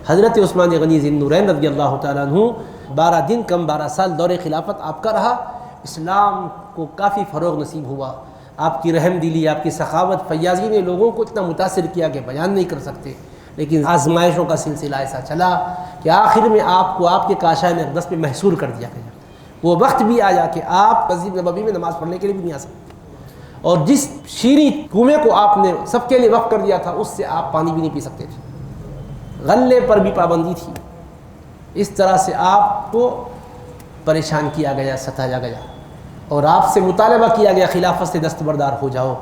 حضرت عثمان غنی ذی النورین رضی اللہ تعالیٰ عنہ 12 دن کم 12 سال دور خلافت آپ کا رہا، اسلام کو کافی فروغ نصیب ہوا۔ آپ کی رحم دلی، آپ کی سخاوت، فیاضی نے لوگوں کو اتنا متاثر کیا کہ بیان نہیں کر سکتے، لیکن آزمائشوں کا سلسلہ ایسا چلا کہ آخر میں آپ کو آپ کے کاشان اقدس پہ محصور کر دیا گیا۔ وہ وقت بھی آیا کہ آپ مسجد نبوی میں نماز پڑھنے کے لیے بھی نہیں آ سکتے، اور جس شیریں کنویں کو آپ نے سب کے لیے وقف کر دیا تھا اس سے آپ پانی بھی نہیں پی سکتے تھے، غلے پر بھی پابندی تھی۔ اس طرح سے آپ کو پریشان کیا گیا، ستایا گیا، اور آپ سے مطالبہ کیا گیا خلافت سے دستبردار ہو جاؤ۔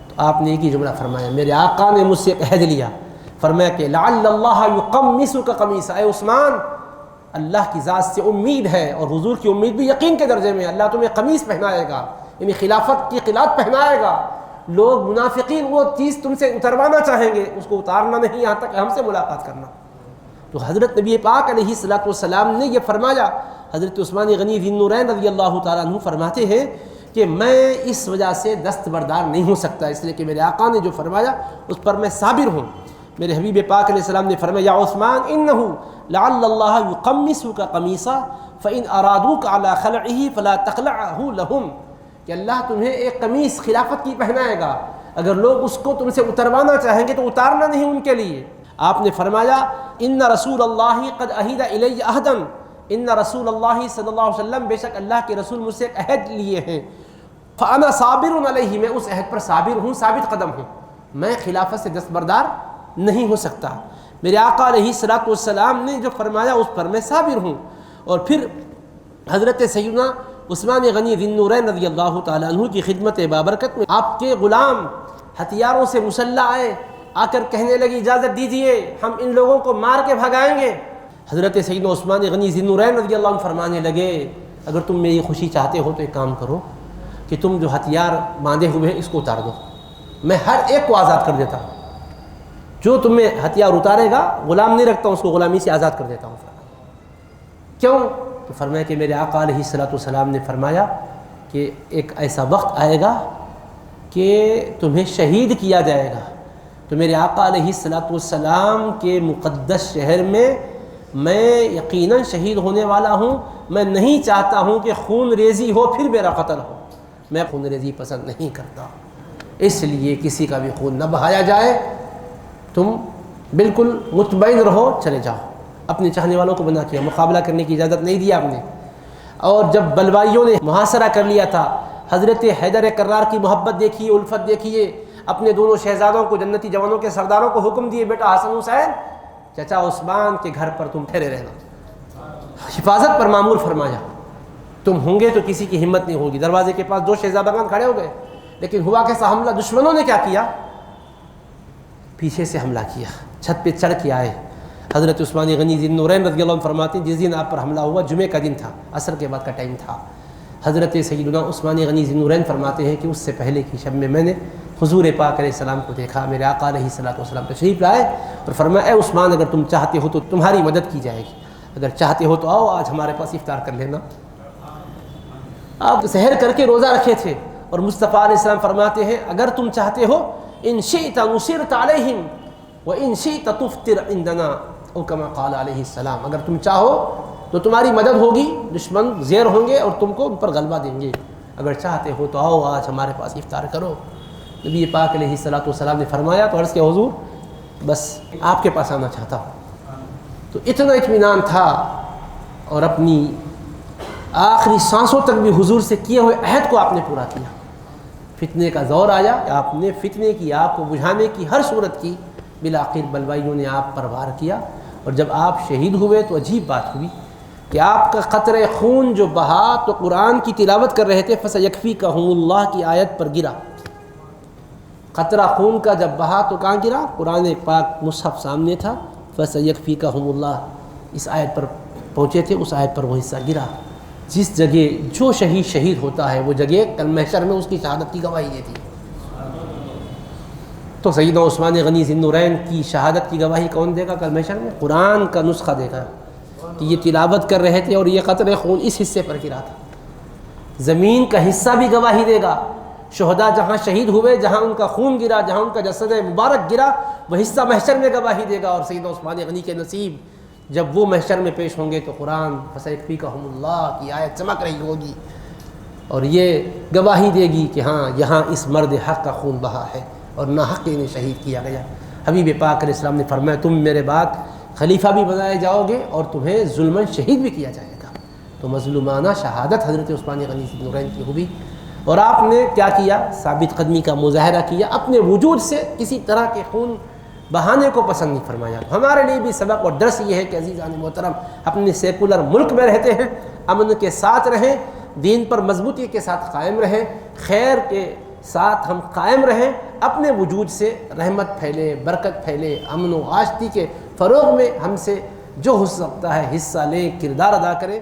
تو آپ نے ایک ہی جملہ فرمایا، میرے آقا نے مجھ سے ایک عہد لیا، فرمایا کہ لعل اللہ یقمصک قمیصا، اے عثمان اللہ کی ذات سے امید ہے، اور حضور کی امید بھی یقین کے درجے میں، اللہ تمہیں قمیص پہنائے گا، یعنی خلافت کی قلعت پہنائے گا۔ لوگ منافقین وہ چیز تم سے اتروانا چاہیں گے، اس کو اتارنا نہیں یہاں تک ہم سے ملاقات کرنا۔ تو حضرت نبی پاک علیہ الصلوۃ والسلام نے یہ فرمایا۔ حضرت عثمان غنی ذی النورین رضی اللہ تعالیٰ عنہ فرماتے ہیں کہ میں اس وجہ سے دستبردار نہیں ہو سکتا، اس لیے کہ میرے آقا نے جو فرمایا اس پر میں صابر ہوں۔ میرے حبیب پاک علیہ السلام نے فرمایا، یا عثمان انہ لعل اللہ یقمصک قمیصا فإن ارادوک علی خلعہ فلا تخلعہ لهم، کہ اللہ تمہیں ایک قمیص خلافت کی پہنائے گا، اگر لوگ اس کو تم سے اتروانا چاہیں گے تو اتارنا نہیں ان کے لیے۔ آپ نے فرمایا، ان رسول اللہ قد عہد الی عہدا، ان رسول اللہ صلی اللہ علیہ وسلم، بے شک اللہ کے رسول مجھ سے ایک عہد لیے ہیں، فانا صابر علیہ، میں اس عہد پر صابر ہوں، ثابت قدم ہوں، میں خلافت سے دستبردار نہیں ہو سکتا۔ میرے آقا علیہ الصلوۃ والسلام نے جو فرمایا اس پر میں صابر ہوں۔ اور پھر حضرت سیدنا عثمان غنی ذی النورین رضی اللہ تعالیٰ عنہ کی خدمت بابرکت میں آپ کے غلام ہتھیاروں سے مسلح آئے، آ کر کہنے لگے اجازت دیجئے ہم ان لوگوں کو مار کے بھگائیں گے۔ حضرت سیدنا عثمان غنی ذی النورین رضی اللہ عنہ فرمانے لگے، اگر تم میری خوشی چاہتے ہو تو ایک کام کرو کہ تم جو ہتھیار باندھے ہوئے ہیں اس کو اتار دو، میں ہر ایک کو آزاد کر دیتا ہوں، جو تمہیں ہتھیار اتارے گا غلام نہیں رکھتا ہوں، اس کو غلامی سے آزاد کر دیتا ہوں۔ کیوں؟ تو فرمایا کہ میرے آقا علیہ الصلوۃ والسلام نے فرمایا کہ ایک ایسا وقت آئے گا کہ تمہیں شہید کیا جائے گا، تو میرے آقا علیہ الصلوۃ والسلام کے مقدس شہر میں یقیناً شہید ہونے والا ہوں، میں نہیں چاہتا ہوں کہ خون ریزی ہو پھر میرا قتل ہو، میں خون ریزی پسند نہیں کرتا، اس لیے کسی کا بھی خون نہ بہایا جائے، تم بالکل مطمئن رہو، چلے جاؤ۔ اپنے چاہنے والوں کو بنا کیا، مقابلہ کرنے کی اجازت نہیں دی آپ نے۔ اور جب بلوائیوں نے محاصرہ کر لیا تھا، حضرت حیدر کرار کی محبت دیکھیے، الفت دیکھیے، اپنے دونوں شہزادوں کو، جنتی جوانوں کے سرداروں کو حکم دیے، بیٹا حسن حسین چچا عثمان کے گھر پر تم ٹھہرے رہنا، حفاظت پر معمور فرمایا، تم ہوں گے تو کسی کی ہمت نہیں ہوگی۔ دروازے کے پاس 2 شہزادگان کھڑے ہو گئے، لیکن ہوا کیسا حملہ، دشمنوں نے کیا کیا، پیچھے سے حملہ کیا، چھت پہ چڑھ کے آئے۔ حضرت عثمان غنی ذی النورین رضی اللہ عنہ فرماتے ہیں جس دن آپ پر حملہ ہوا جمعہ کا دن تھا، عصر کے بعد کا ٹائم تھا۔ حضرت سیدنا عثمان غنی ذی النورین فرماتے ہیں کہ اس سے پہلے کی شب میں نے حضور پاک علیہ السلام کو دیکھا، میرے آقا علیہ الصلوۃ والسلام تشریف لائے اور فرمایا، اے عثمان اگر تم چاہتے ہو تو تمہاری مدد کی جائے گی، اگر چاہتے ہو تو آؤ آج ہمارے پاس افطار کر لینا۔ آپ سحر کر کے روزہ رکھے تھے، اور مصطفیٰ علیہ السلام فرماتے ہیں اگر تم چاہتے ہو ان شئت نصرت علیہم وان شئت تفطر عندنا، او کما قال علیہ السلام، اگر تم چاہو تو تمہاری مدد ہوگی، دشمن زیر ہوں گے اور تم کو ان پر غلبہ دیں گے، اگر چاہتے ہو تو آؤ آج ہمارے پاس افطار کرو۔ نبی پاک علیہ الصلوۃ والسلام نے فرمایا تو عرض کیا حضور بس آپ کے پاس آنا چاہتا ہوں۔ تو اتنا اطمینان تھا، اور اپنی آخری سانسوں تک بھی حضور سے کیے ہوئے عہد کو آپ نے پورا کیا۔ فتنے کا دور آیا، آپ نے فتنے کی آگ کو بجھانے کی ہر صورت کی، بالآخر بلوائیوں نے آپ پر وار کیا، اور جب آپ شہید ہوئے تو عجیب بات ہوئی کہ آپ کا قطرہ خون جو بہا تو قرآن کی تلاوت کر رہے تھے فَسَيَكْفِيكَهُمُ اللَّهُ کی آیت پر گرا، قطرہ خون کا جب بہا تو کہاں گرا؟ قرآن پاک مصحف سامنے تھا، فَسَيَكْفِيكَهُمُ اللَّهُ اس آیت پر پہنچے تھے، اس آیت پر وہ حصہ گرا۔ جس جگہ جو شہید ہوتا ہے وہ جگہ کل محشر میں اس کی شہادت کی گواہی دیتی ہے۔ تو سیدنا عثمان غنی ذی النورین کی شہادت کی گواہی کون دے گا کل محشر میں؟ قرآن کا نسخہ دے گا کہ یہ تلاوت کر رہے تھے اور یہ قطرہ خون اس حصے پر گرا تھا۔ زمین کا حصہ بھی گواہی دے گا شہداء جہاں شہید ہوئے، جہاں ان کا خون گرا، جہاں ان کا جسد مبارک گرا، وہ حصہ محشر میں گواہی دے گا، اور سیدنا عثمان غنی کے نصیب جب وہ محشر میں پیش ہوں گے تو قرآن فَسَيَكْفِيكَهُمُ اللَّهُ کی آیت چمک رہی ہوگی اور یہ گواہی دے گی کہ ہاں یہاں اس مرد حق کا خون بہا ہے اور ناحق انہیں شہید کیا گیا۔ حبیب پاک علیہ السلام نے فرمایا تم میرے بعد خلیفہ بھی بنائے جاؤ گے اور تمہیں ظلماً شہید بھی کیا جائے گا۔ تو مظلومانہ شہادت حضرت عثمان غنی ذوالنورین کی ہوئی، اور آپ نے کیا کیا؟ ثابت قدمی کا مظاہرہ کیا، اپنے وجود سے کسی طرح کے خون بہانے کو پسند نہیں فرمایا۔ ہمارے لیے بھی سبق اور درس یہ ہے کہ عزیزان محترم اپنے سیکولر ملک میں رہتے ہیں، امن کے ساتھ رہیں، دین پر مضبوطی کے ساتھ قائم رہیں، خیر کے ساتھ ہم قائم رہیں، اپنے وجود سے رحمت پھیلے، برکت پھیلے، امن و آشتی کے فروغ میں ہم سے جو ہو سکتا ہے حصہ لیں، کردار ادا کریں۔